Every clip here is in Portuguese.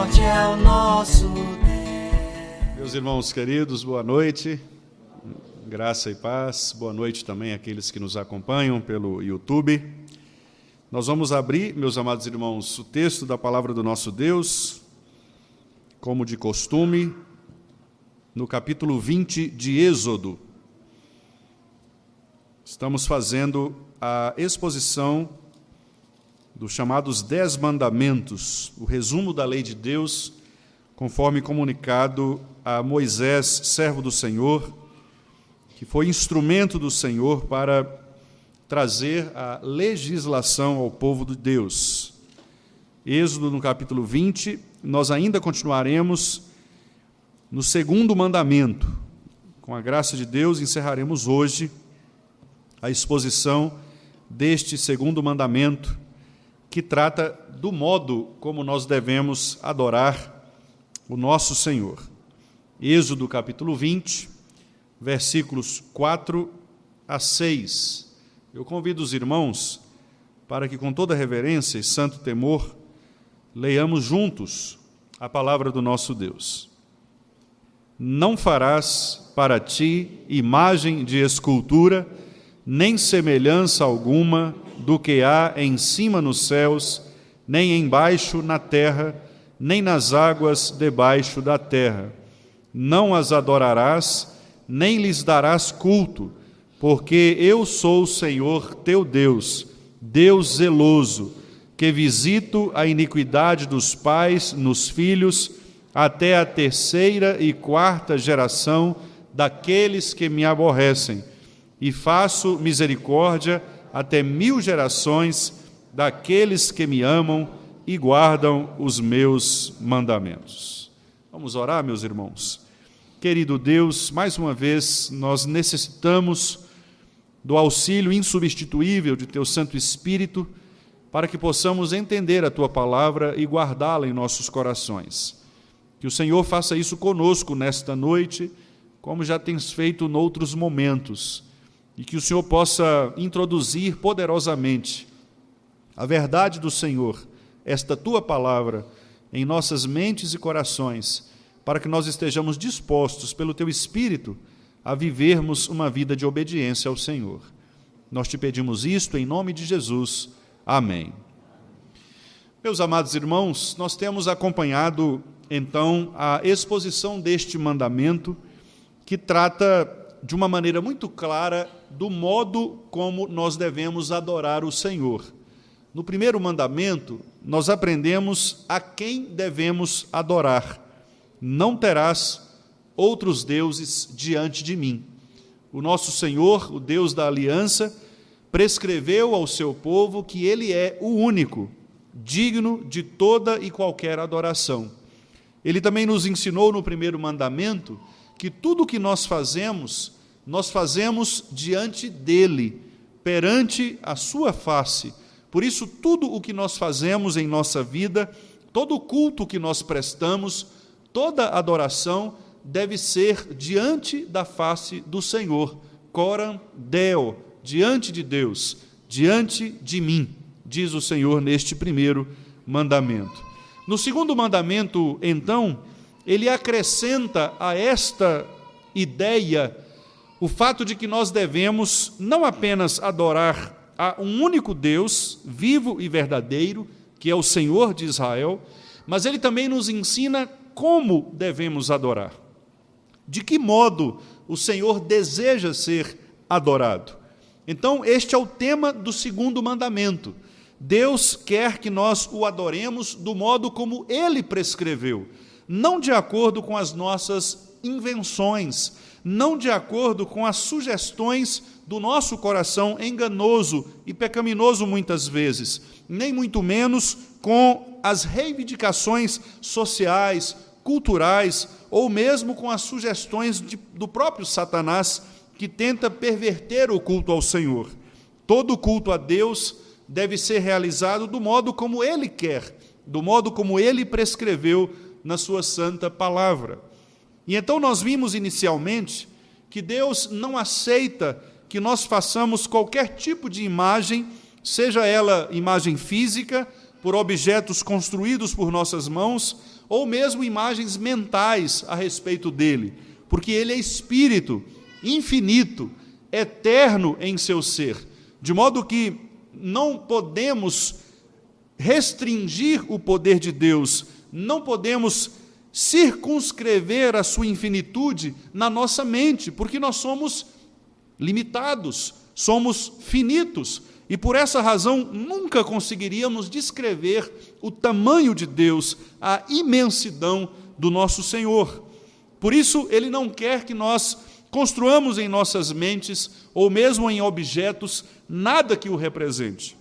forte é o nosso Deus. Meus irmãos queridos, boa noite, graça e paz, boa noite também àqueles que nos acompanham pelo YouTube. Nós vamos abrir, meus amados irmãos, o texto da palavra do nosso Deus, como de costume, no capítulo 20 de Êxodo. Estamos fazendo a exposição dos chamados 10 mandamentos, o resumo da lei de Deus, conforme comunicado a Moisés, servo do Senhor, que foi instrumento do Senhor para trazer a legislação ao povo de Deus. Êxodo, no capítulo 20, nós ainda continuaremos no segundo mandamento. Com a graça de Deus, encerraremos hoje a exposição deste segundo mandamento, que trata do modo como nós devemos adorar o nosso Senhor. Êxodo, capítulo 20, versículos 4 a 6. Eu convido os irmãos para que, com toda reverência e santo temor, leiamos juntos a palavra do nosso Deus. Não farás para ti imagem de escultura, nem semelhança alguma do que há em cima nos céus, nem embaixo na terra, nem nas águas debaixo da terra. Não as adorarás, nem lhes darás culto, porque eu sou o Senhor teu Deus, Deus zeloso, que visito a iniquidade dos pais nos filhos, até a 3ª e 4ª geração daqueles que me aborrecem, e faço misericórdia até 1000 gerações daqueles que me amam e guardam os meus mandamentos. Vamos orar, meus irmãos. Querido Deus, mais uma vez nós necessitamos do auxílio insubstituível de Teu Santo Espírito para que possamos entender a Tua palavra e guardá-la em nossos corações. Que o Senhor faça isso conosco nesta noite, como já tens feito noutros momentos, e que o Senhor possa introduzir poderosamente a verdade do Senhor, esta Tua palavra, em nossas mentes e corações, para que nós estejamos dispostos, pelo Teu Espírito, a vivermos uma vida de obediência ao Senhor. Nós te pedimos isto em nome de Jesus. Amém. Meus amados irmãos, nós temos acompanhado, então, a exposição deste mandamento, que trata de uma maneira muito clara do modo como nós devemos adorar o Senhor. No primeiro mandamento, nós aprendemos a quem devemos adorar. Não terás outros deuses diante de mim. O nosso Senhor, o Deus da aliança, prescreveu ao seu povo que Ele é o único, digno de toda e qualquer adoração. Ele também nos ensinou no primeiro mandamento que tudo o que nós fazemos diante dEle, perante a sua face. Por isso, tudo o que nós fazemos em nossa vida, todo o culto que nós prestamos, toda adoração deve ser diante da face do Senhor, coram Deo, diante de Deus, diante de mim, diz o Senhor neste primeiro mandamento. No segundo mandamento, então, ele acrescenta a esta ideia o fato de que nós devemos não apenas adorar a um único Deus, vivo e verdadeiro, que é o Senhor de Israel, mas ele também nos ensina como devemos adorar. De que modo o Senhor deseja ser adorado? Então, este é o tema do segundo mandamento. Deus quer que nós o adoremos do modo como Ele prescreveu, não de acordo com as nossas invenções, não de acordo com as sugestões do nosso coração enganoso e pecaminoso muitas vezes, nem muito menos com as reivindicações sociais, culturais, ou mesmo com as sugestões do próprio Satanás, que tenta perverter o culto ao Senhor. Todo culto a Deus deve ser realizado do modo como Ele quer, do modo como Ele prescreveu na sua santa palavra. E então nós vimos inicialmente que Deus não aceita que nós façamos qualquer tipo de imagem, seja ela imagem física, por objetos construídos por nossas mãos, ou mesmo imagens mentais a respeito dele, porque ele é espírito, infinito, eterno em seu ser, de modo que não podemos restringir o poder de Deus, não podemos circunscrever a sua infinitude na nossa mente, porque nós somos limitados, somos finitos, e por essa razão nunca conseguiríamos descrever o tamanho de Deus, a imensidão do nosso Senhor. Por isso, Ele não quer que nós construamos em nossas mentes, ou mesmo em objetos, nada que o represente.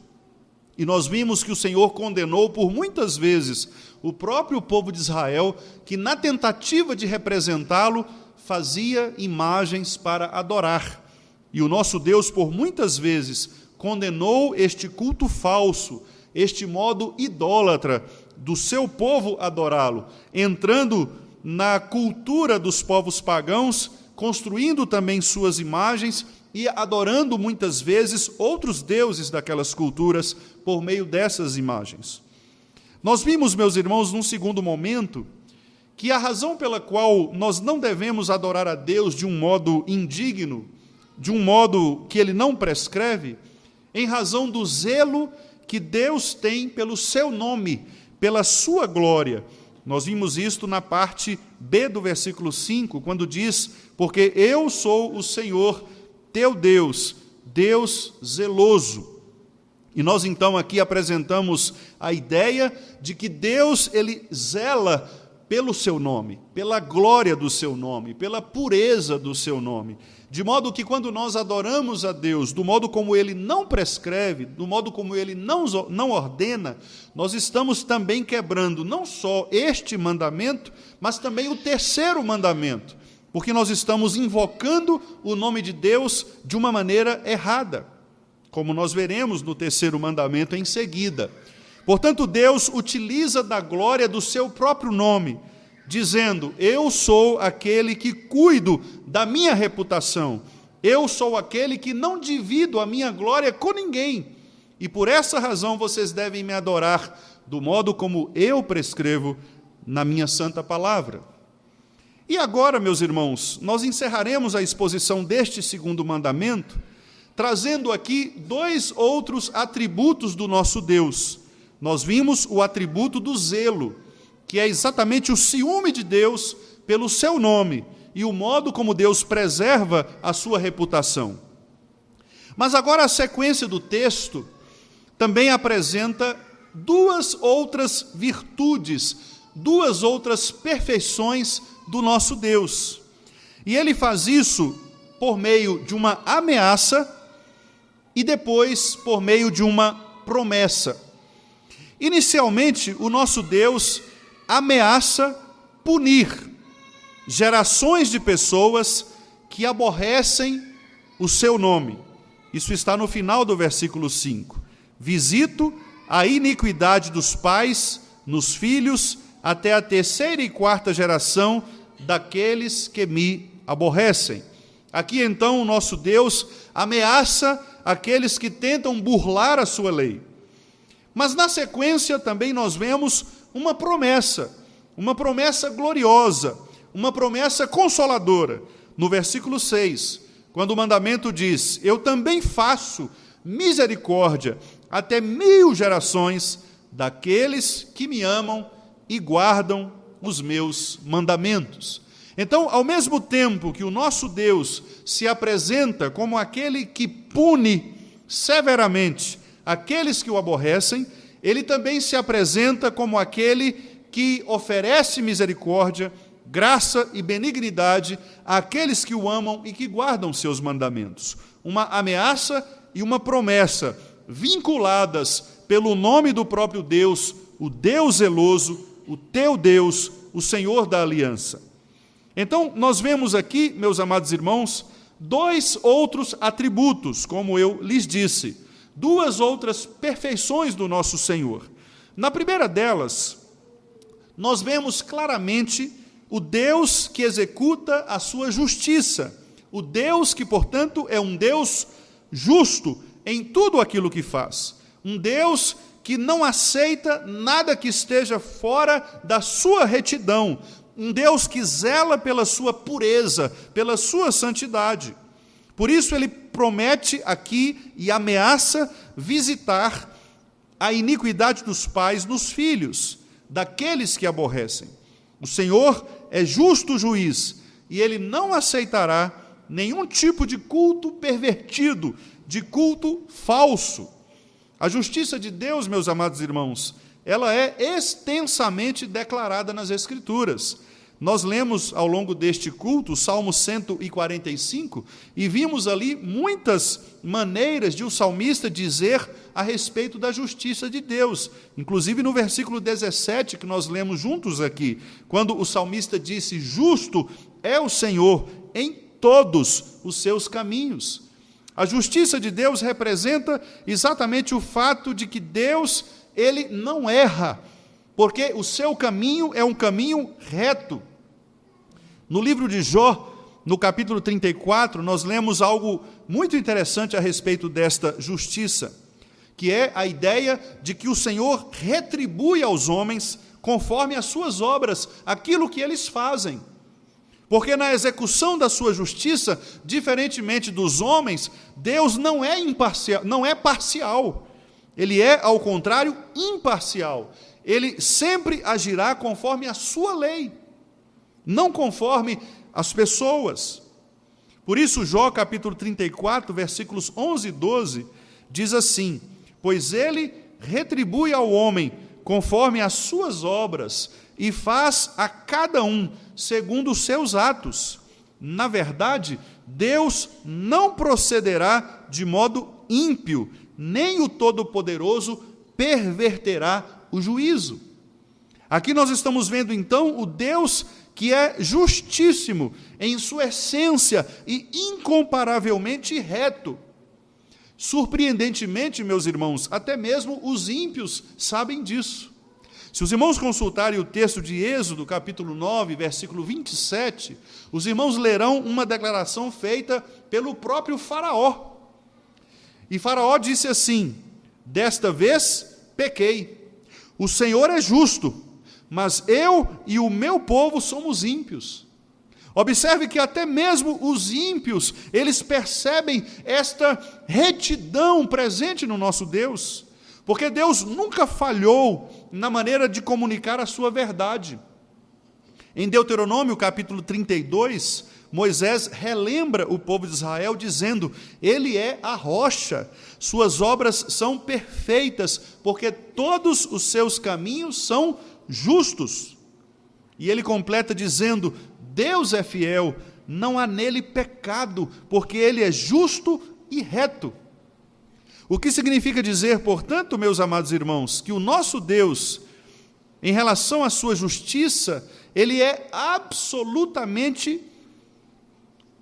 E nós vimos que o Senhor condenou por muitas vezes o próprio povo de Israel, que na tentativa de representá-lo, fazia imagens para adorar. E o nosso Deus, por muitas vezes, condenou este culto falso, este modo idólatra do seu povo adorá-lo, entrando na cultura dos povos pagãos, construindo também suas imagens e adorando muitas vezes outros deuses daquelas culturas por meio dessas imagens. Nós vimos, meus irmãos, num segundo momento, que a razão pela qual nós não devemos adorar a Deus de um modo indigno, de um modo que Ele não prescreve, em razão do zelo que Deus tem pelo seu nome, pela sua glória. Nós vimos isto na parte B do versículo 5, quando diz: porque eu sou o Senhor, teu Deus, Deus zeloso. E nós então aqui apresentamos a ideia de que Deus, Ele zela pelo seu nome, pela glória do seu nome, pela pureza do seu nome. De modo que quando nós adoramos a Deus do modo como Ele não prescreve, do modo como Ele não ordena, nós estamos também quebrando não só este mandamento, mas também o terceiro mandamento, porque nós estamos invocando o nome de Deus de uma maneira errada, como nós veremos no terceiro mandamento em seguida. Portanto, Deus utiliza da glória do seu próprio nome, dizendo: eu sou aquele que cuido da minha reputação, eu sou aquele que não divido a minha glória com ninguém, e por essa razão vocês devem me adorar do modo como eu prescrevo na minha santa palavra. E agora, meus irmãos, nós encerraremos a exposição deste segundo mandamento, trazendo aqui dois outros atributos do nosso Deus. Nós vimos o atributo do zelo, que é exatamente o ciúme de Deus pelo seu nome e o modo como Deus preserva a sua reputação. Mas agora a sequência do texto também apresenta duas outras virtudes, duas outras perfeições do nosso Deus. E Ele faz isso por meio de uma ameaça e depois por meio de uma promessa. Inicialmente, o nosso Deus ameaça punir gerações de pessoas que aborrecem o seu nome. Isso está no final do versículo 5. Visito a iniquidade dos pais nos filhos até a terceira e quarta geração daqueles que me aborrecem. Aqui então o nosso Deus ameaça aqueles que tentam burlar a sua lei. Mas na sequência também nós vemos uma promessa gloriosa, uma promessa consoladora. No versículo 6, quando o mandamento diz: eu também faço misericórdia até 1000 gerações daqueles que me amam e guardam os meus mandamentos. Então, ao mesmo tempo que o nosso Deus se apresenta como aquele que pune severamente aqueles que o aborrecem, Ele também se apresenta como aquele que oferece misericórdia, graça e benignidade àqueles que o amam e que guardam seus mandamentos. Uma ameaça e uma promessa vinculadas pelo nome do próprio Deus, o Deus zeloso, o teu Deus, o Senhor da aliança. Então, nós vemos aqui, meus amados irmãos, dois outros atributos, como eu lhes disse, duas outras perfeições do nosso Senhor. Na primeira delas, nós vemos claramente o Deus que executa a sua justiça, o Deus que, portanto, é um Deus justo em tudo aquilo que faz, um Deus que não aceita nada que esteja fora da sua retidão, um Deus que zela pela sua pureza, pela sua santidade. Por isso ele promete aqui e ameaça visitar a iniquidade dos pais nos filhos, daqueles que aborrecem. O Senhor é justo juiz, e ele não aceitará nenhum tipo de culto pervertido, de culto falso. A justiça de Deus, meus amados irmãos, ela é extensamente declarada nas Escrituras. Nós lemos ao longo deste culto o Salmo 145 e vimos ali muitas maneiras de o salmista dizer a respeito da justiça de Deus. Inclusive no versículo 17 que nós lemos juntos aqui, quando o salmista disse: justo é o Senhor em todos os seus caminhos. A justiça de Deus representa exatamente o fato de que Deus, ele não erra, porque o seu caminho é um caminho reto. No livro de Jó, no capítulo 34, nós lemos algo muito interessante a respeito desta justiça, que é a ideia de que o Senhor retribui aos homens, conforme as suas obras, aquilo que eles fazem. Porque na execução da sua justiça, diferentemente dos homens, Deus não é imparcial, não é parcial. Ele é, ao contrário, imparcial. Ele sempre agirá conforme a sua lei, não conforme as pessoas. Por isso, Jó, capítulo 34, versículos 11 e 12, diz assim: pois ele retribui ao homem conforme as suas obras, e faz a cada um segundo os seus atos. Na verdade, Deus não procederá de modo ímpio, nem o Todo-Poderoso perverterá o juízo. Aqui nós estamos vendo, então, o Deus que é justíssimo em sua essência e incomparavelmente reto. Surpreendentemente, meus irmãos, até mesmo os ímpios sabem disso. Se os irmãos consultarem o texto de Êxodo, capítulo 9, versículo 27, os irmãos lerão uma declaração feita pelo próprio Faraó. E Faraó disse assim: desta vez pequei. O Senhor é justo, mas eu e o meu povo somos ímpios. Observe que até mesmo os ímpios, eles percebem esta retidão presente no nosso Deus, porque Deus nunca falhou na maneira de comunicar a sua verdade. Em Deuteronômio, capítulo 32, Moisés relembra o povo de Israel dizendo: ele é a rocha, suas obras são perfeitas, porque todos os seus caminhos são justos. E ele completa dizendo: Deus é fiel, não há nele pecado, porque ele é justo e reto. O que significa dizer, portanto, meus amados irmãos, que o nosso Deus, em relação à sua justiça, ele é absolutamente,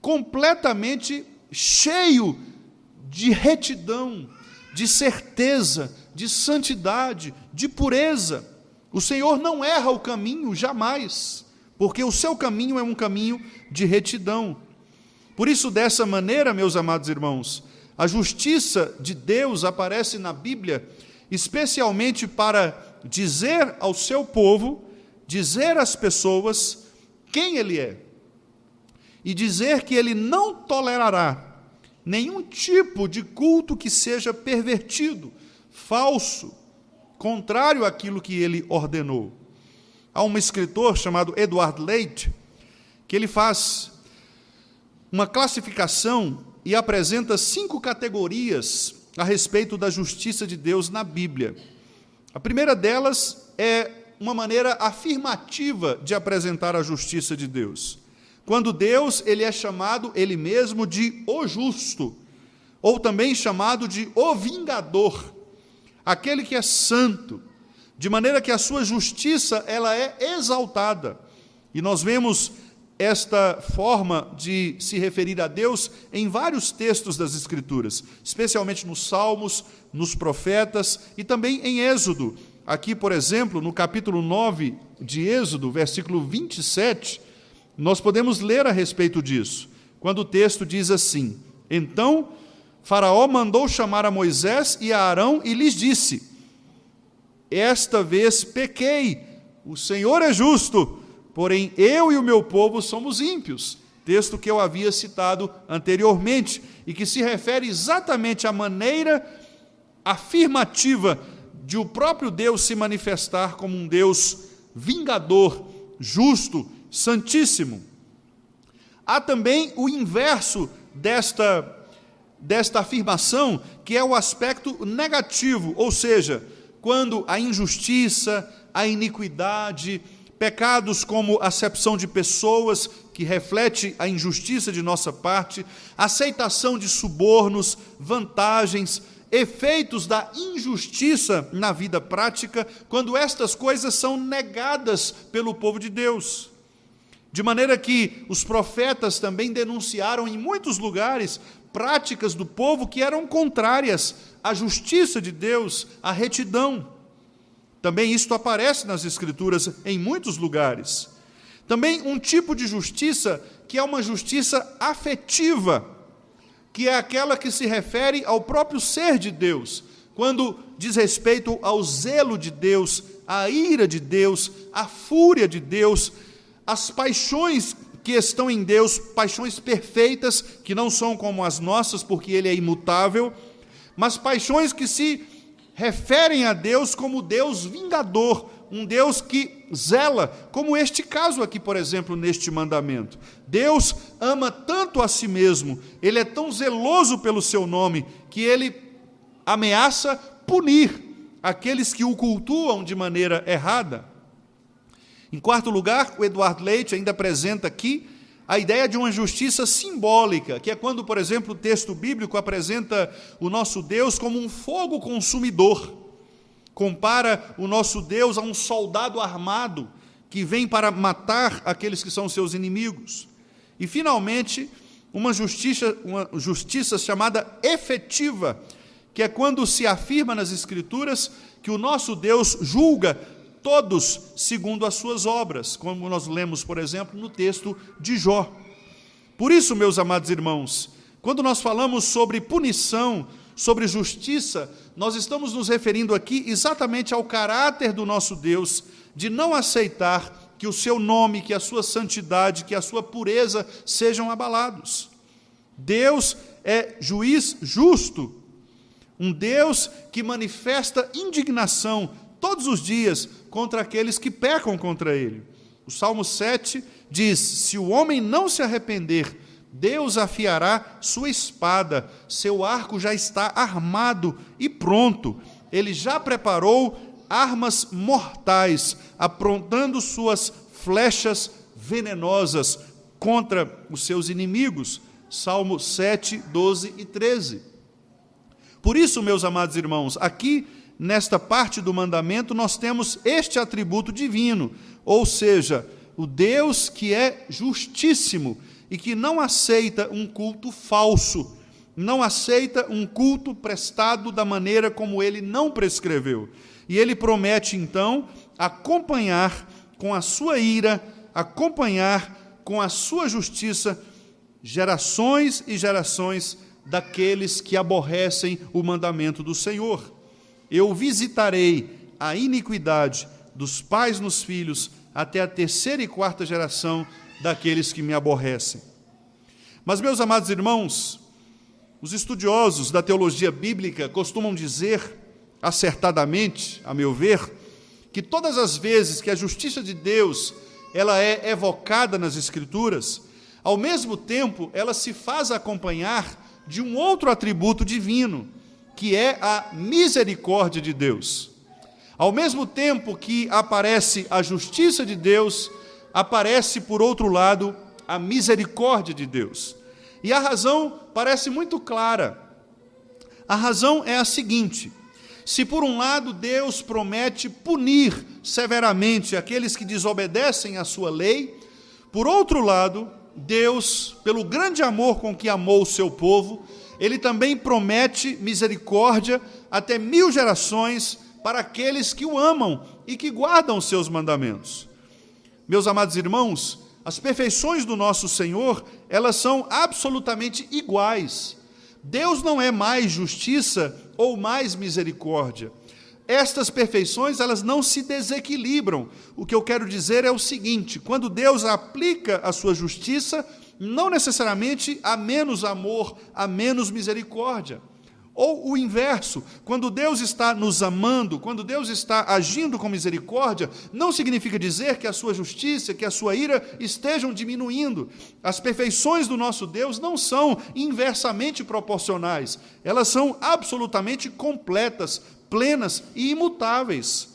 completamente cheio de retidão, de certeza, de santidade, de pureza. O Senhor não erra o caminho jamais, porque o seu caminho é um caminho de retidão. Por isso, dessa maneira, meus amados irmãos, a justiça de Deus aparece na Bíblia especialmente para dizer ao seu povo, dizer às pessoas quem Ele é, e dizer que Ele não tolerará nenhum tipo de culto que seja pervertido, falso, contrário àquilo que Ele ordenou. Há um escritor chamado Edward Leite, que ele faz uma classificação e apresenta 5 categorias a respeito da justiça de Deus na Bíblia. A primeira delas é uma maneira afirmativa de apresentar a justiça de Deus. Quando Deus ele é chamado ele mesmo de o justo, ou também chamado de o vingador, aquele que é santo, de maneira que a sua justiça ela é exaltada. E nós vemos esta forma de se referir a Deus em vários textos das Escrituras, especialmente nos Salmos, nos profetas e também em Êxodo. Aqui, por exemplo, no capítulo 9 de Êxodo, versículo 27, nós podemos ler a respeito disso, quando o texto diz assim: então Faraó mandou chamar a Moisés e a Arão e lhes disse: esta vez pequei, o Senhor é justo, porém eu e o meu povo somos ímpios. Texto que eu havia citado anteriormente, e que se refere exatamente à maneira afirmativa de o próprio Deus se manifestar como um Deus vingador, justo, santíssimo. Há também o inverso desta afirmação, que é o aspecto negativo, ou seja, quando a injustiça, a iniquidade, pecados como acepção de pessoas, que reflete a injustiça de nossa parte, aceitação de subornos, vantagens, efeitos da injustiça na vida prática, quando estas coisas são negadas pelo povo de Deus. De maneira que os profetas também denunciaram em muitos lugares práticas do povo que eram contrárias à justiça de Deus, à retidão. Também isto aparece nas Escrituras em muitos lugares. Também um tipo de justiça que é uma justiça afetiva, que é aquela que se refere ao próprio ser de Deus, quando diz respeito ao zelo de Deus, à ira de Deus, à fúria de Deus, as paixões que estão em Deus, paixões perfeitas, que não são como as nossas, porque Ele é imutável, mas paixões que se referem a Deus como Deus vingador, um Deus que zela, como este caso aqui, por exemplo, neste mandamento. Deus ama tanto a si mesmo, Ele é tão zeloso pelo seu nome, que Ele ameaça punir aqueles que o cultuam de maneira errada. Em quarto lugar, o Eduardo Leite ainda apresenta aqui a ideia de uma justiça simbólica, que é quando, por exemplo, o texto bíblico apresenta o nosso Deus como um fogo consumidor. Compara o nosso Deus a um soldado armado que vem para matar aqueles que são seus inimigos. E, finalmente, uma justiça chamada efetiva, que é quando se afirma nas Escrituras que o nosso Deus julga todos segundo as suas obras, como nós lemos, por exemplo, no texto de Jó. Por isso, meus amados irmãos, quando nós falamos sobre punição, sobre justiça, nós estamos nos referindo aqui exatamente ao caráter do nosso Deus, de não aceitar que o seu nome, que a sua santidade, que a sua pureza sejam abalados. Deus é juiz justo, um Deus que manifesta indignação todos os dias contra aqueles que pecam contra Ele. O Salmo 7 diz: se o homem não se arrepender, Deus afiará sua espada, seu arco já está armado e pronto, Ele já preparou armas mortais, aprontando suas flechas venenosas contra os seus inimigos. Salmo 7, 12 e 13. Por isso, meus amados irmãos, aqui nesta parte do mandamento nós temos este atributo divino, ou seja, o Deus que é justíssimo e que não aceita um culto falso, não aceita um culto prestado da maneira como Ele não prescreveu. E Ele promete, então, acompanhar com a sua ira, acompanhar com a sua justiça, gerações e gerações daqueles que aborrecem o mandamento do Senhor. Eu visitarei a iniquidade dos pais nos filhos até a terceira e quarta geração daqueles que me aborrecem. Mas, meus amados irmãos, os estudiosos da teologia bíblica costumam dizer, acertadamente, a meu ver, que todas as vezes que a justiça de Deus ela é evocada nas Escrituras, ao mesmo tempo ela se faz acompanhar de um outro atributo divino, que é a misericórdia de Deus. Ao mesmo tempo que aparece a justiça de Deus, aparece, por outro lado, a misericórdia de Deus. E a razão parece muito clara. A razão é a seguinte: se por um lado Deus promete punir severamente aqueles que desobedecem à sua lei, por outro lado, Deus, pelo grande amor com que amou o seu povo, Ele também promete misericórdia até 1000 gerações para aqueles que o amam e que guardam os seus mandamentos. Meus amados irmãos, as perfeições do nosso Senhor, elas são absolutamente iguais. Deus não é mais justiça ou mais misericórdia. estas perfeições, elas não se desequilibram. O que eu quero dizer é o seguinte: quando Deus aplica a sua justiça, não necessariamente há menos amor, há menos misericórdia. Ou o inverso, quando Deus está nos amando, quando Deus está agindo com misericórdia, não significa dizer que a sua justiça, que a sua ira estejam diminuindo. As perfeições do nosso Deus não são inversamente proporcionais, elas são absolutamente completas, plenas e imutáveis.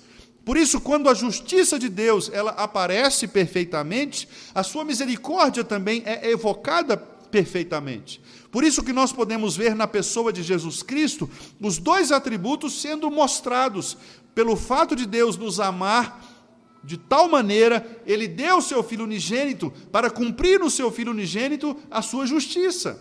Por isso, quando a justiça de Deus ela aparece perfeitamente, a sua misericórdia também é evocada perfeitamente. Por isso que nós podemos ver na pessoa de Jesus Cristo os dois atributos sendo mostrados. Pelo fato de Deus nos amar de tal maneira, Ele deu o seu Filho unigênito para cumprir no seu Filho unigênito a sua justiça.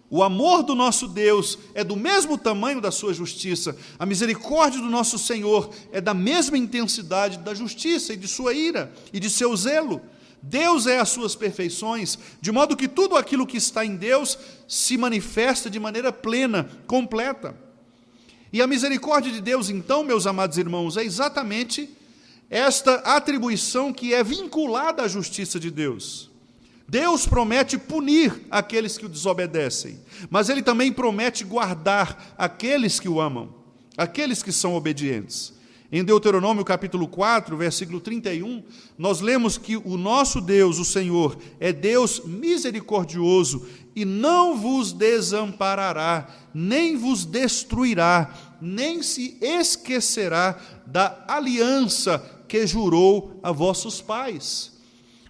O amor do nosso Deus é do mesmo tamanho da sua justiça. A misericórdia do nosso Senhor é da mesma intensidade da justiça e de sua ira e de seu zelo. Deus é as suas perfeições, de modo que tudo aquilo que está em Deus se manifesta de maneira plena, completa. E a misericórdia de Deus, então, meus amados irmãos, é exatamente esta atribuição que é vinculada à justiça de Deus. Deus promete punir aqueles que o desobedecem, mas Ele também promete guardar aqueles que o amam, aqueles que são obedientes. Em Deuteronômio capítulo 4, versículo 31, nós lemos que o nosso Deus, o Senhor, é Deus misericordioso e não vos desamparará, nem vos destruirá, nem se esquecerá da aliança que jurou a vossos pais.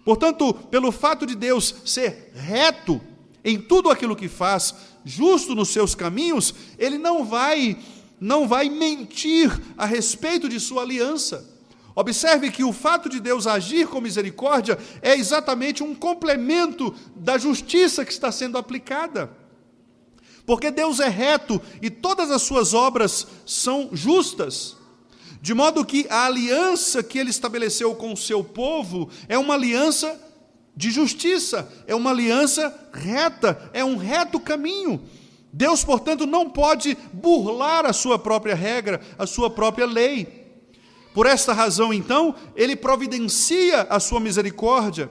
Portanto, pelo fato de Deus ser reto em tudo aquilo que faz, justo nos seus caminhos, Ele não vai mentir a respeito de sua aliança. Observe que o fato de Deus agir com misericórdia é exatamente um complemento da justiça que está sendo aplicada. Porque Deus é reto e todas as suas obras são justas. De modo que a aliança que Ele estabeleceu com o seu povo é uma aliança de justiça, é uma aliança reta, é um reto caminho. Deus, portanto, não pode burlar a sua própria regra, a sua própria lei. Por esta razão, então, Ele providencia a sua misericórdia,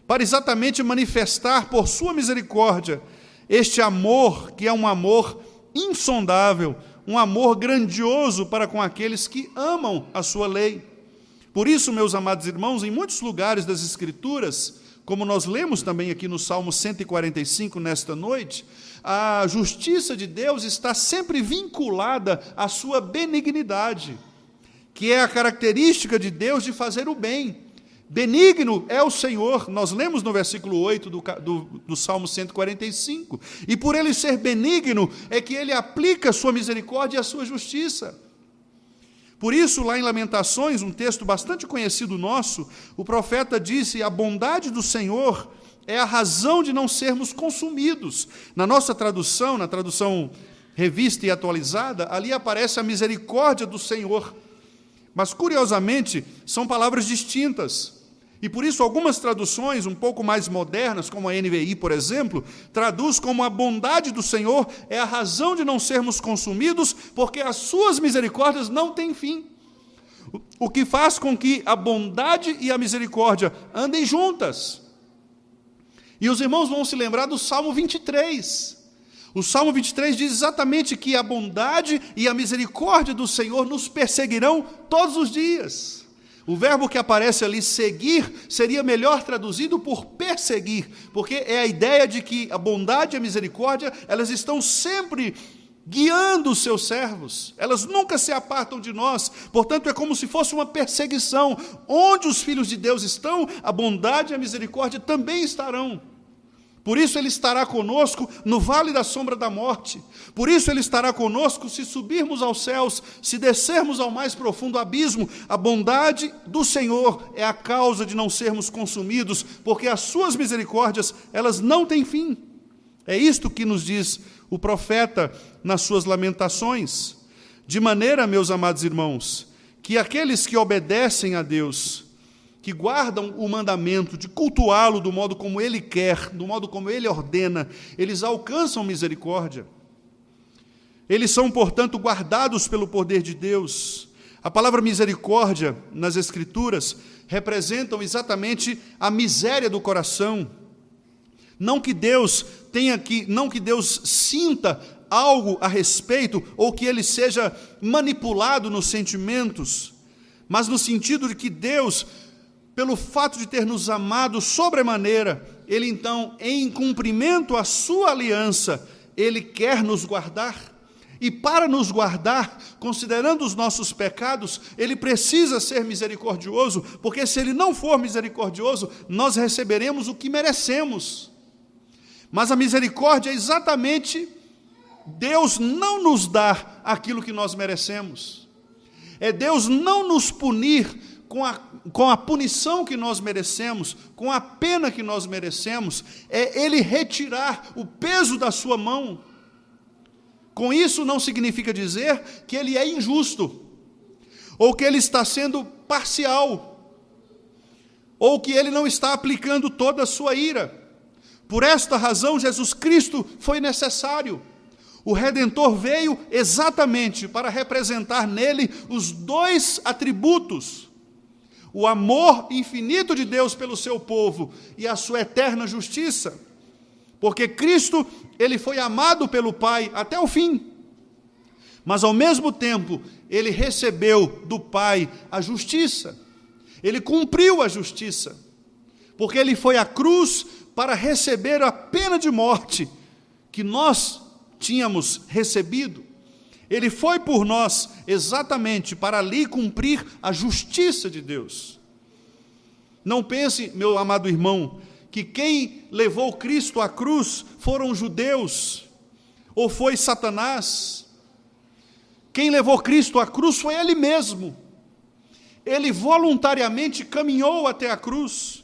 para exatamente manifestar por sua misericórdia este amor, que é um amor insondável, um amor grandioso para com aqueles que amam a sua lei. Por isso, meus amados irmãos, em muitos lugares das Escrituras, como nós lemos também aqui no Salmo 145 nesta noite, a justiça de Deus está sempre vinculada à sua benignidade, que é a característica de Deus de fazer o bem. Benigno é o Senhor, nós lemos no versículo 8 do Salmo 145, e por Ele ser benigno, é que Ele aplica a sua misericórdia e a sua justiça. Por isso, lá em Lamentações, um texto bastante conhecido nosso, o profeta disse: a bondade do Senhor é a razão de não sermos consumidos. Na nossa tradução, na tradução revista e atualizada, ali aparece a misericórdia do Senhor. Mas, curiosamente, são palavras distintas. E por isso algumas traduções um pouco mais modernas, como a NVI, por exemplo, traduz como a bondade do Senhor é a razão de não sermos consumidos, porque as suas misericórdias não têm fim. O que faz com que a bondade e a misericórdia andem juntas. E os irmãos vão se lembrar do Salmo 23. O Salmo 23 diz exatamente que a bondade e a misericórdia do Senhor nos perseguirão todos os dias. O verbo que aparece ali, seguir, seria melhor traduzido por perseguir, porque é a ideia de que a bondade e a misericórdia, elas estão sempre guiando os seus servos, elas nunca se apartam de nós, portanto é como se fosse uma perseguição. Onde os filhos de Deus estão, a bondade e a misericórdia também estarão. Por isso Ele estará conosco no vale da sombra da morte. Por isso Ele estará conosco se subirmos aos céus, se descermos ao mais profundo abismo. A bondade do Senhor é a causa de não sermos consumidos, porque as suas misericórdias, elas não têm fim. É isto que nos diz o profeta nas suas lamentações. De maneira, meus amados irmãos, que aqueles que obedecem a Deus, que guardam o mandamento de cultuá-lo do modo como Ele quer, do modo como Ele ordena, eles alcançam misericórdia. Eles são, portanto, guardados pelo poder de Deus. A palavra misericórdia nas Escrituras representam exatamente a miséria do coração. Não que Deus sinta algo a respeito, ou que ele seja manipulado nos sentimentos, mas no sentido de que Deus, pelo fato de ter nos amado sobremaneira, ele então, em cumprimento à sua aliança, ele quer nos guardar. E para nos guardar, considerando os nossos pecados, ele precisa ser misericordioso, porque se ele não for misericordioso, nós receberemos o que merecemos. Mas a misericórdia é exatamente Deus não nos dar aquilo que nós merecemos. É Deus não nos punir com a punição que nós merecemos, com a pena que nós merecemos, é Ele retirar o peso da sua mão. Com isso não significa dizer que Ele é injusto, ou que Ele está sendo parcial, ou que Ele não está aplicando toda a sua ira. Por esta razão, Jesus Cristo foi necessário. O Redentor veio exatamente para representar nele os dois atributos: o amor infinito de Deus pelo seu povo e a sua eterna justiça. Porque Cristo, ele foi amado pelo Pai até o fim, mas ao mesmo tempo ele recebeu do Pai a justiça. Ele cumpriu a justiça, porque ele foi à cruz para receber a pena de morte que nós tínhamos recebido. Ele foi por nós exatamente para ali cumprir a justiça de Deus. Não pense, meu amado irmão, que quem levou Cristo à cruz foram os judeus, ou foi Satanás. Quem levou Cristo à cruz foi Ele mesmo. Ele voluntariamente caminhou até a cruz.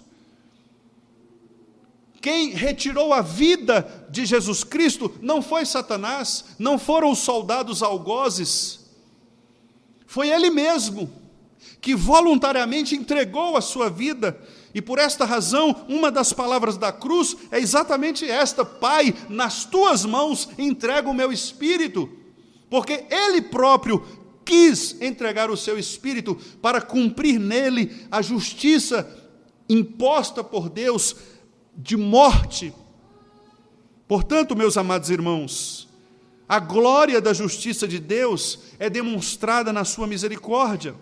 Quem retirou a vida de Jesus Cristo não foi Satanás, não foram os soldados algozes, foi Ele mesmo, que voluntariamente entregou a sua vida. E por esta razão, uma das palavras da cruz é exatamente esta: Pai, nas tuas mãos entrego o meu espírito, porque Ele próprio quis entregar o seu espírito para cumprir nele a justiça imposta por Deus de morte. Portanto, meus amados irmãos, a glória da justiça de Deus é demonstrada na sua misericórdia.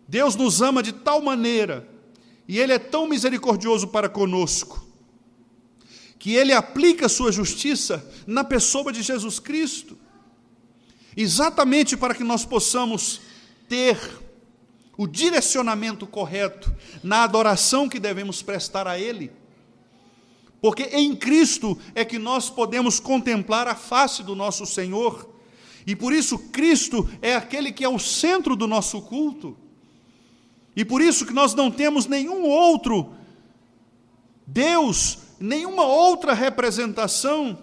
Deus nos ama de tal maneira, e Ele é tão misericordioso para conosco, que Ele aplica a sua justiça na pessoa de Jesus Cristo, exatamente para que nós possamos ter o direcionamento correto na adoração que devemos prestar a Ele. Porque em Cristo é que nós podemos contemplar a face do nosso Senhor, e por isso Cristo é aquele que é o centro do nosso culto, e por isso que nós não temos nenhum outro Deus, nenhuma outra representação,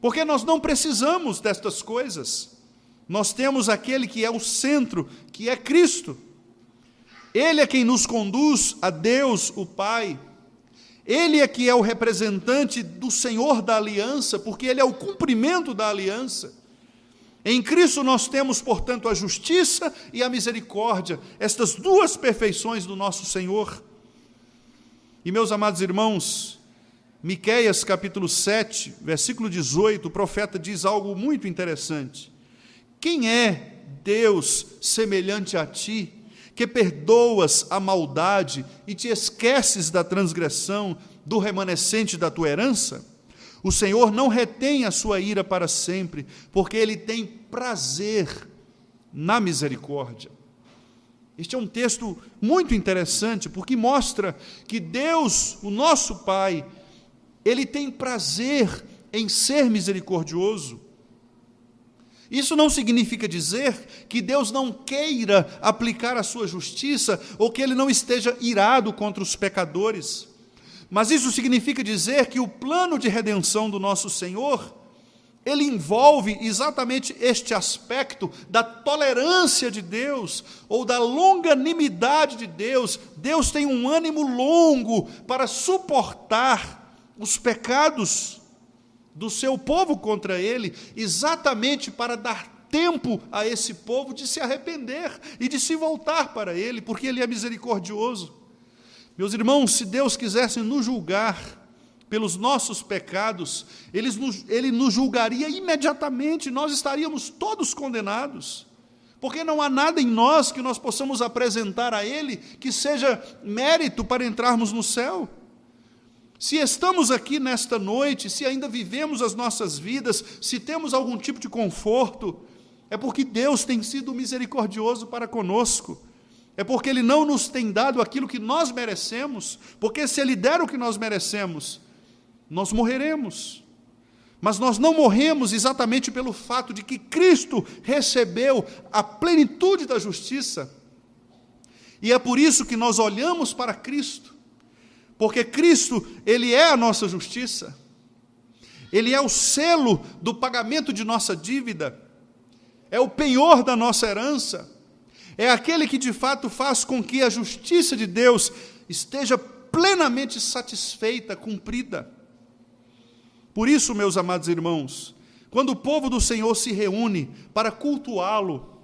porque nós não precisamos destas coisas. Nós temos aquele que é o centro, que é Cristo. Ele é quem nos conduz a Deus, o Pai. Ele é que é o representante do Senhor da aliança, porque Ele é o cumprimento da aliança. Em Cristo nós temos, portanto, a justiça e a misericórdia, estas duas perfeições do nosso Senhor. E, meus amados irmãos, Miqueias capítulo 7, versículo 18, o profeta diz algo muito interessante. Quem é Deus semelhante a ti, que perdoas a maldade e te esqueces da transgressão do remanescente da tua herança? O Senhor não retém a sua ira para sempre, porque Ele tem prazer na misericórdia. Este é um texto muito interessante, porque mostra que Deus, o nosso Pai, Ele tem prazer em ser misericordioso. Isso não significa dizer que Deus não queira aplicar a sua justiça, ou que Ele não esteja irado contra os pecadores. Mas isso significa dizer que o plano de redenção do nosso Senhor, ele envolve exatamente este aspecto da tolerância de Deus, ou da longanimidade de Deus. Deus tem um ânimo longo para suportar os pecados do seu povo contra ele, exatamente para dar tempo a esse povo de se arrepender e de se voltar para ele, porque ele é misericordioso. Meus irmãos, se Deus quisesse nos julgar pelos nossos pecados, ele nos julgaria imediatamente, nós estaríamos todos condenados, porque não há nada em nós que nós possamos apresentar a ele que seja mérito para entrarmos no céu. Se estamos aqui nesta noite, se ainda vivemos as nossas vidas, se temos algum tipo de conforto, é porque Deus tem sido misericordioso para conosco. É porque Ele não nos tem dado aquilo que nós merecemos, porque se Ele der o que nós merecemos, nós morreremos. Mas nós não morremos exatamente pelo fato de que Cristo recebeu a plenitude da justiça. E é por isso que nós olhamos para Cristo, porque Cristo, Ele é a nossa justiça. Ele é o selo do pagamento de nossa dívida, é o penhor da nossa herança, é aquele que de fato faz com que a justiça de Deus esteja plenamente satisfeita, cumprida. Por isso, meus amados irmãos, quando o povo do Senhor se reúne para cultuá-lo,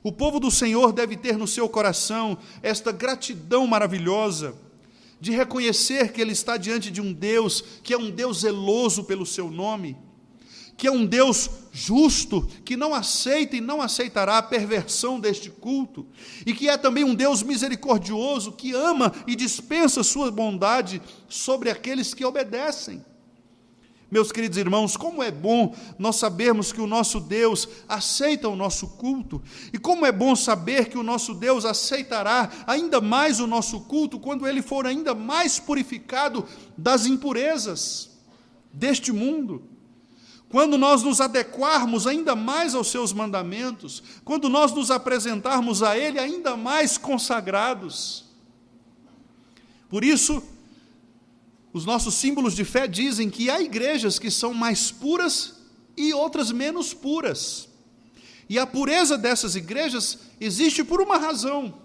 o povo do Senhor deve ter no seu coração esta gratidão maravilhosa, de reconhecer que ele está diante de um Deus, que é um Deus zeloso pelo seu nome, que é um Deus justo, que não aceita e não aceitará a perversão deste culto, e que é também um Deus misericordioso, que ama e dispensa sua bondade sobre aqueles que obedecem. Meus queridos irmãos, como é bom nós sabermos que o nosso Deus aceita o nosso culto, e como é bom saber que o nosso Deus aceitará ainda mais o nosso culto, quando ele for ainda mais purificado das impurezas deste mundo. Quando nós nos adequarmos ainda mais aos seus mandamentos, quando nós nos apresentarmos a Ele ainda mais consagrados. Por isso, os nossos símbolos de fé dizem que há igrejas que são mais puras e outras menos puras. E a pureza dessas igrejas existe por uma razão.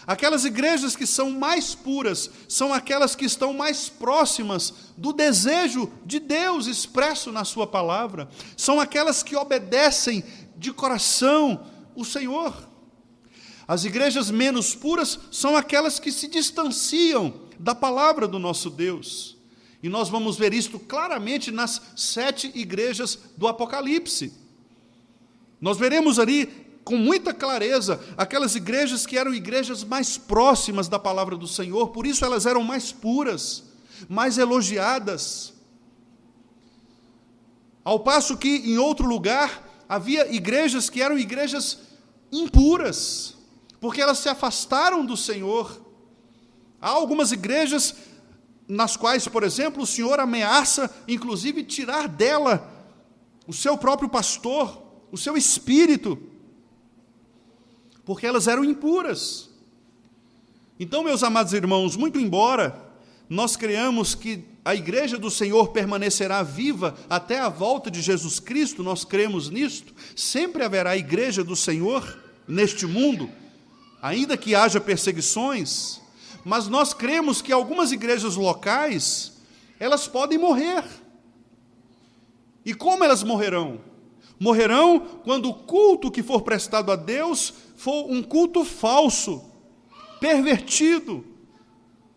Aquelas igrejas que são mais puras são aquelas que estão mais próximas do desejo de Deus expresso na sua palavra. São aquelas que obedecem de coração o Senhor. As igrejas menos puras são aquelas que se distanciam da palavra do nosso Deus. E nós vamos ver isto claramente nas 7 igrejas do Apocalipse. Nós veremos ali com muita clareza aquelas igrejas que eram igrejas mais próximas da palavra do Senhor, por isso elas eram mais puras, mais elogiadas. Ao passo que em outro lugar havia igrejas que eram igrejas impuras, porque elas se afastaram do Senhor. Há algumas igrejas nas quais, por exemplo, o Senhor ameaça, inclusive, tirar dela o seu próprio pastor, o seu espírito, porque elas eram impuras. Então, meus amados irmãos, muito embora nós creamos que a igreja do Senhor permanecerá viva até a volta de Jesus Cristo, nós cremos nisto, sempre haverá igreja do Senhor neste mundo, ainda que haja perseguições, mas nós cremos que algumas igrejas locais, elas podem morrer. E como elas morrerão? Morrerão quando o culto que for prestado a Deus for um culto falso, pervertido,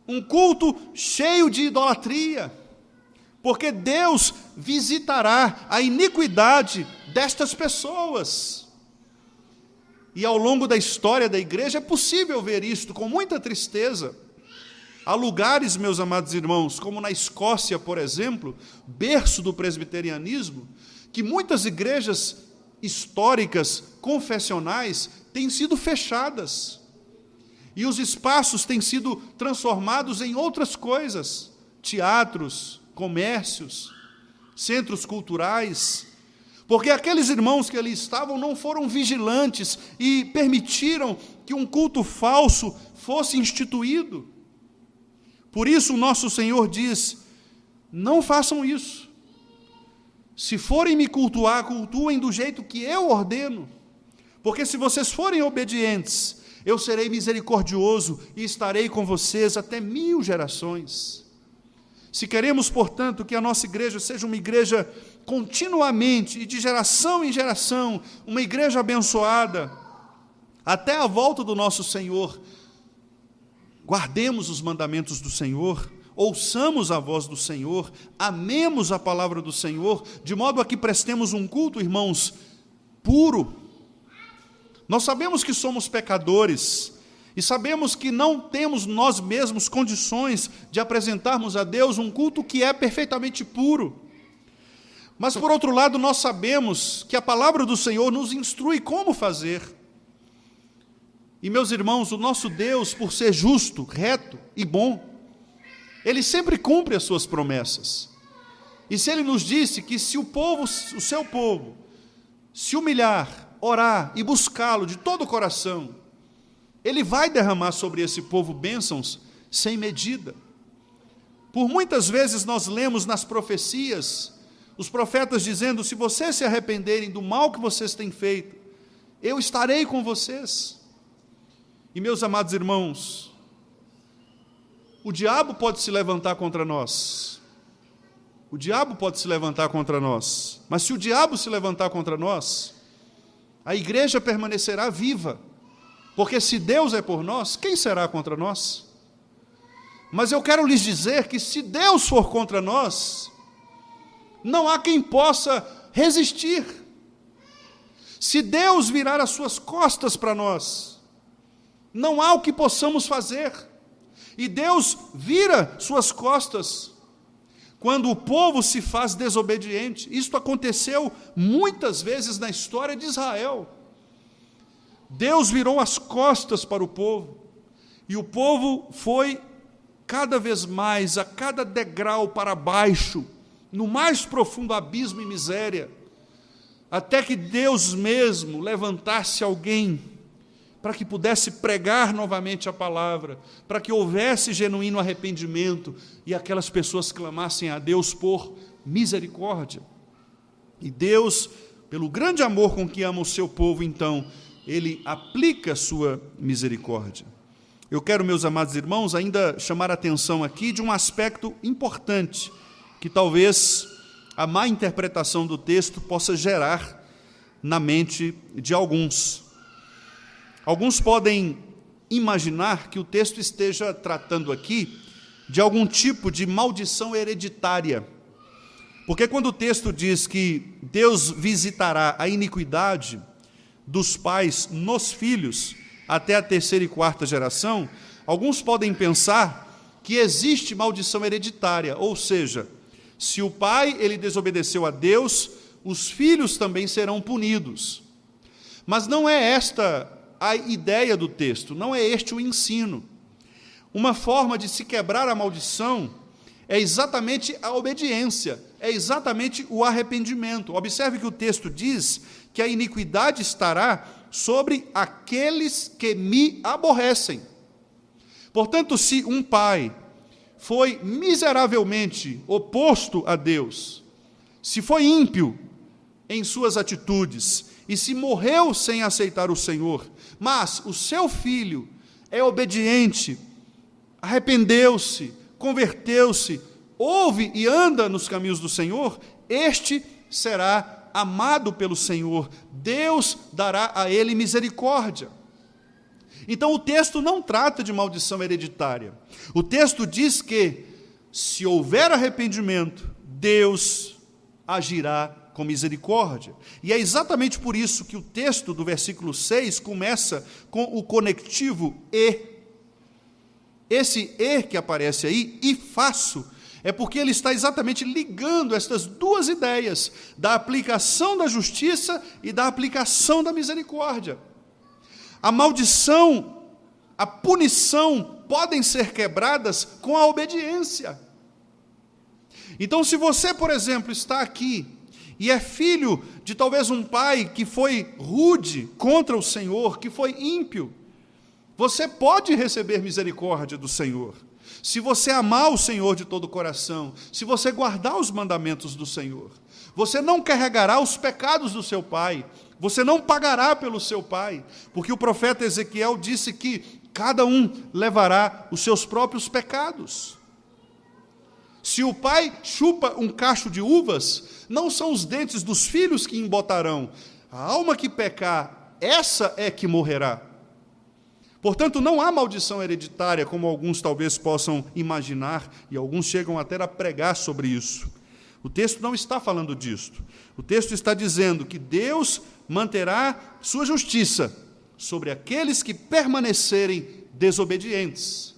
um culto cheio de idolatria, porque Deus visitará a iniquidade destas pessoas. E ao longo da história da igreja é possível ver isto com muita tristeza. Há lugares, meus amados irmãos, como na Escócia, por exemplo, berço do presbiterianismo, que muitas igrejas históricas, confessionais, têm sido fechadas. E os espaços têm sido transformados em outras coisas, teatros, comércios, centros culturais, porque aqueles irmãos que ali estavam não foram vigilantes e permitiram que um culto falso fosse instituído. Por isso o nosso Senhor diz, não façam isso. Se forem me cultuar, cultuem do jeito que eu ordeno, porque se vocês forem obedientes, eu serei misericordioso e estarei com vocês até 1000 gerações. Se queremos, portanto, que a nossa igreja seja uma igreja continuamente e de geração em geração, uma igreja abençoada, até a volta do nosso Senhor, guardemos os mandamentos do Senhor, ouçamos a voz do Senhor, amemos a palavra do Senhor, de modo a que prestemos um culto, irmãos, puro. Nós sabemos que somos pecadores, e sabemos que não temos nós mesmos condições de apresentarmos a Deus um culto que é perfeitamente puro. Mas, por outro lado, nós sabemos que a palavra do Senhor nos instrui como fazer. E, meus irmãos, o nosso Deus, por ser justo, reto e bom, Ele sempre cumpre as suas promessas. E se Ele nos disse que se o seu povo, se humilhar, orar e buscá-lo de todo o coração, Ele vai derramar sobre esse povo bênçãos sem medida. Por muitas vezes nós lemos nas profecias, os profetas dizendo: se vocês se arrependerem do mal que vocês têm feito, eu estarei com vocês. E, meus amados irmãos, o diabo pode se levantar contra nós. O diabo pode se levantar contra nós. Mas se o diabo se levantar contra nós, a igreja permanecerá viva. Porque se Deus é por nós, quem será contra nós? Mas eu quero lhes dizer que se Deus for contra nós, não há quem possa resistir. Se Deus virar as suas costas para nós, não há o que possamos fazer. E Deus vira suas costas quando o povo se faz desobediente. Isto aconteceu muitas vezes na história de Israel. Deus virou as costas para o povo, e o povo foi cada vez mais, a cada degrau para baixo, no mais profundo abismo e miséria, até que Deus mesmo levantasse alguém para que pudesse pregar novamente a palavra, para que houvesse genuíno arrependimento e aquelas pessoas clamassem a Deus por misericórdia. E Deus, pelo grande amor com que ama o seu povo, então, Ele aplica a sua misericórdia. Eu quero, meus amados irmãos, ainda chamar a atenção aqui de um aspecto importante, que talvez a má interpretação do texto possa gerar na mente de alguns. Alguns podem imaginar que o texto esteja tratando aqui de algum tipo de maldição hereditária. Porque quando o texto diz que Deus visitará a iniquidade dos pais nos filhos, até a 3ª e 4ª geração, alguns podem pensar que existe maldição hereditária, ou seja, se o pai ele desobedeceu a Deus, os filhos também serão punidos. Mas não é esta a ideia do texto, não é este o ensino. Uma forma de se quebrar a maldição é exatamente a obediência, é exatamente o arrependimento. Observe que o texto diz que a iniquidade estará sobre aqueles que me aborrecem. Portanto, se um pai foi miseravelmente oposto a Deus, se foi ímpio em suas atitudes e se morreu sem aceitar o Senhor, mas o seu filho é obediente, arrependeu-se, converteu-se, ouve e anda nos caminhos do Senhor, este será amado pelo Senhor, Deus dará a ele misericórdia. Então o texto não trata de maldição hereditária. O texto diz que, se houver arrependimento, Deus agirá com misericórdia. E é exatamente por isso que o texto do versículo 6 começa com o conectivo e. Esse e que aparece aí, e faço, é porque ele está exatamente ligando estas duas ideias, da aplicação da justiça e da aplicação da misericórdia. A maldição, a punição podem ser quebradas com a obediência. Então, se você, por exemplo, está aqui e é filho de talvez um pai que foi rude contra o Senhor, que foi ímpio, você pode receber misericórdia do Senhor. Se você amar o Senhor de todo o coração, se você guardar os mandamentos do Senhor, você não carregará os pecados do seu pai, você não pagará pelo seu pai, porque o profeta Ezequiel disse que cada um levará os seus próprios pecados. Se o pai chupa um cacho de uvas, não são os dentes dos filhos que embotarão. A alma que pecar, essa é que morrerá. Portanto, não há maldição hereditária, como alguns talvez possam imaginar, e alguns chegam até a pregar sobre isso. O texto não está falando disto. O texto está dizendo que Deus manterá sua justiça sobre aqueles que permanecerem desobedientes.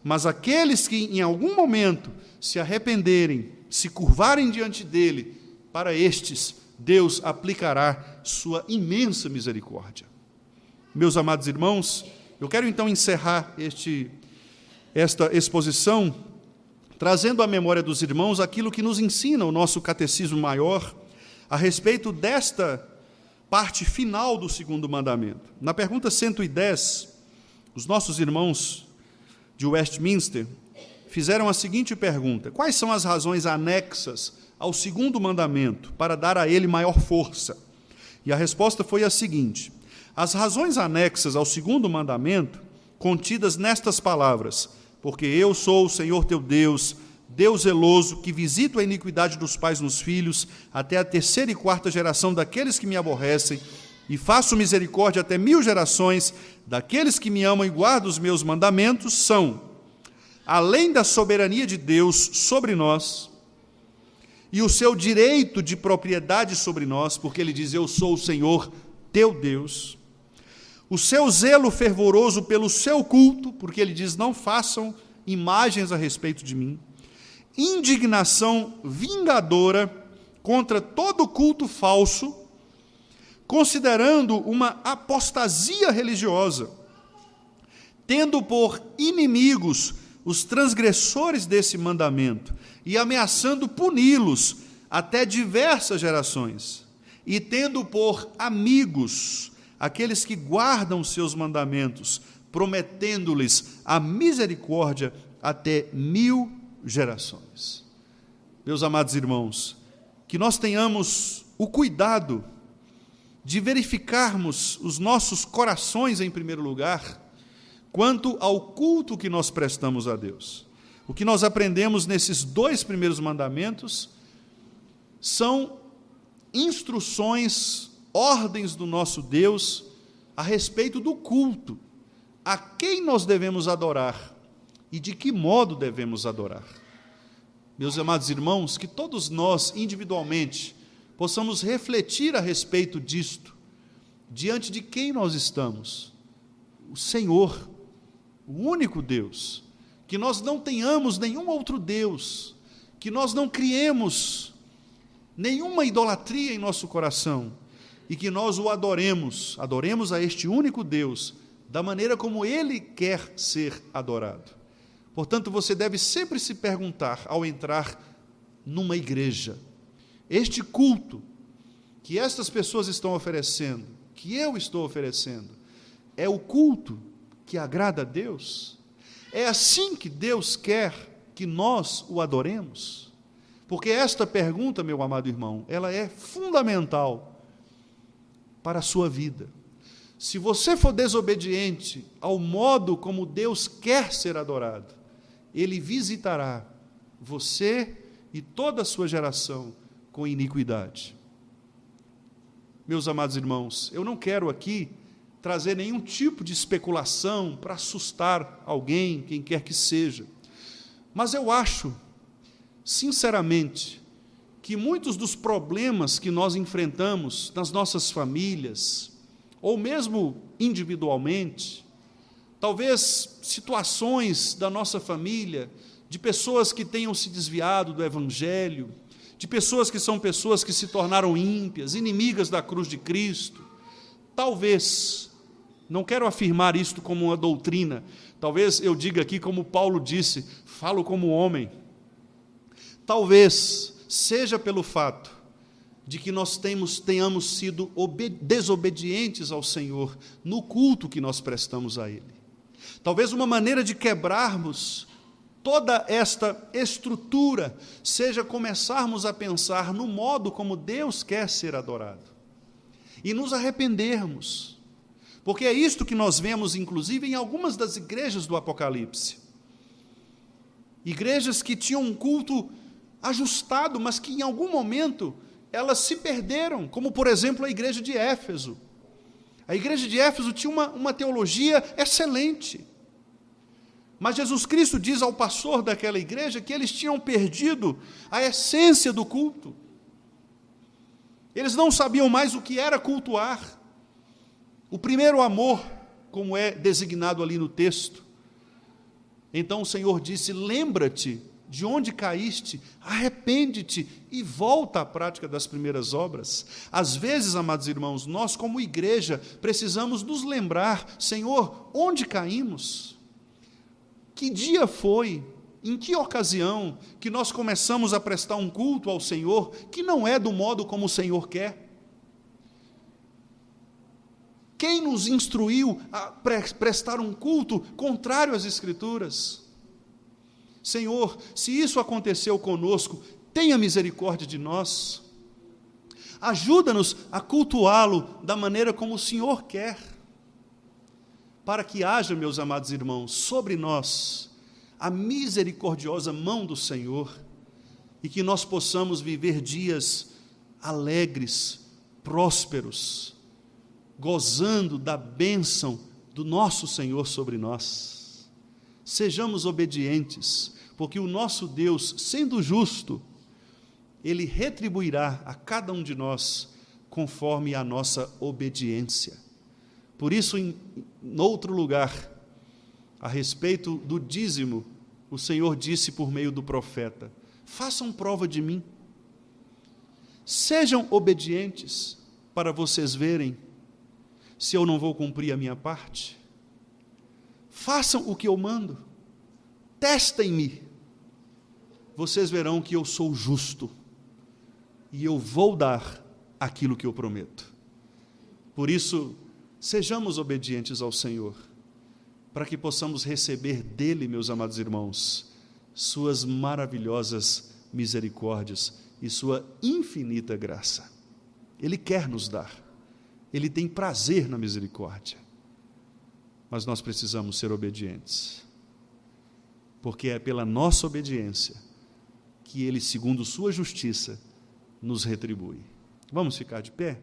Mas aqueles que, em algum momento, se arrependerem, se curvarem diante dele, para estes, Deus aplicará sua imensa misericórdia. Meus amados irmãos, eu quero então encerrar esta exposição trazendo à memória dos irmãos aquilo que nos ensina o nosso catecismo maior a respeito desta parte final do segundo mandamento. Na pergunta 110, os nossos irmãos de Westminster fizeram a seguinte pergunta: quais são as razões anexas ao segundo mandamento para dar a ele maior força? E a resposta foi a seguinte: as razões anexas ao segundo mandamento, contidas nestas palavras: porque eu sou o Senhor teu Deus, Deus zeloso, que visito a iniquidade dos pais nos filhos, até a 3ª e 4ª geração daqueles que me aborrecem, e faço misericórdia até 1000 gerações daqueles que me amam e guardam os meus mandamentos, são, além da soberania de Deus sobre nós, e o seu direito de propriedade sobre nós, porque ele diz, eu sou o Senhor teu Deus, o seu zelo fervoroso pelo seu culto, porque ele diz, não façam imagens a respeito de mim, indignação vingadora contra todo culto falso, considerando uma apostasia religiosa, tendo por inimigos os transgressores desse mandamento e ameaçando puni-los até diversas gerações, e tendo por amigos aqueles que guardam seus mandamentos, prometendo-lhes a misericórdia até 1000 gerações. Meus amados irmãos, que nós tenhamos o cuidado de verificarmos os nossos corações, em primeiro lugar, quanto ao culto que nós prestamos a Deus. O que nós aprendemos nesses 2 primeiros mandamentos são instruções, ordens do nosso Deus a respeito do culto, a quem nós devemos adorar e de que modo devemos adorar. Meus amados irmãos, que todos nós, individualmente, possamos refletir a respeito disto, diante de quem nós estamos, o Senhor, o único Deus, que nós não tenhamos nenhum outro Deus, que nós não criemos nenhuma idolatria em nosso coração, e que nós o adoremos a este único Deus, da maneira como Ele quer ser adorado. Portanto, você deve sempre se perguntar, ao entrar numa igreja, este culto que estas pessoas estão oferecendo, que eu estou oferecendo, é o culto que agrada a Deus? É assim que Deus quer que nós o adoremos? Porque esta pergunta, meu amado irmão, ela é fundamental para a sua vida. Se você for desobediente ao modo como Deus quer ser adorado, Ele visitará você e toda a sua geração com iniquidade. Meus amados irmãos, eu não quero aqui trazer nenhum tipo de especulação para assustar alguém, quem quer que seja, mas eu acho, sinceramente, que muitos dos problemas que nós enfrentamos nas nossas famílias, ou mesmo individualmente, talvez situações da nossa família, de pessoas que tenham se desviado do Evangelho, de pessoas que são pessoas que se tornaram ímpias, inimigas da cruz de Cristo, talvez, não quero afirmar isto como uma doutrina, talvez eu diga aqui como Paulo disse, falo como homem, talvez seja pelo fato de que nós tenhamos sido desobedientes ao Senhor no culto que nós prestamos a Ele. Talvez uma maneira de quebrarmos toda esta estrutura seja começarmos a pensar no modo como Deus quer ser adorado e nos arrependermos, porque é isto que nós vemos, inclusive, em algumas das igrejas do Apocalipse. igrejas que tinham um culto ajustado, mas que em algum momento elas se perderam, como por exemplo a igreja de Éfeso. A igreja de Éfeso tinha uma teologia excelente, mas Jesus Cristo diz ao pastor daquela igreja que eles tinham perdido a essência do culto. Eles não sabiam mais o que era cultuar. O primeiro amor, como é designado ali no texto. Então o Senhor disse: lembra-te de onde caíste, arrepende-te e volta à prática das primeiras obras. Às vezes, amados irmãos, nós como igreja precisamos nos lembrar: Senhor, onde caímos? Que dia foi, em que ocasião que nós começamos a prestar um culto ao Senhor que não é do modo como o Senhor quer? Quem nos instruiu a prestar um culto contrário às Escrituras? Senhor, se isso aconteceu conosco, tenha misericórdia de nós. Ajuda-nos a cultuá-lo da maneira como o Senhor quer, para que haja, meus amados irmãos, sobre nós a misericordiosa mão do Senhor e que nós possamos viver dias alegres, prósperos, gozando da bênção do nosso Senhor sobre nós. Sejamos obedientes, porque o nosso Deus, sendo justo, Ele retribuirá a cada um de nós conforme a nossa obediência. Por isso, em outro lugar, a respeito do dízimo, o Senhor disse por meio do profeta: façam prova de mim, sejam obedientes, para vocês verem se eu não vou cumprir a minha parte. Façam o que eu mando, testem-me, vocês verão que eu sou justo, e eu vou dar aquilo que eu prometo. Por isso, sejamos obedientes ao Senhor, para que possamos receber dEle, meus amados irmãos, suas maravilhosas misericórdias e sua infinita graça. Ele quer nos dar, Ele tem prazer na misericórdia, mas nós precisamos ser obedientes, porque é pela nossa obediência que Ele, segundo sua justiça, nos retribui. Vamos ficar de pé?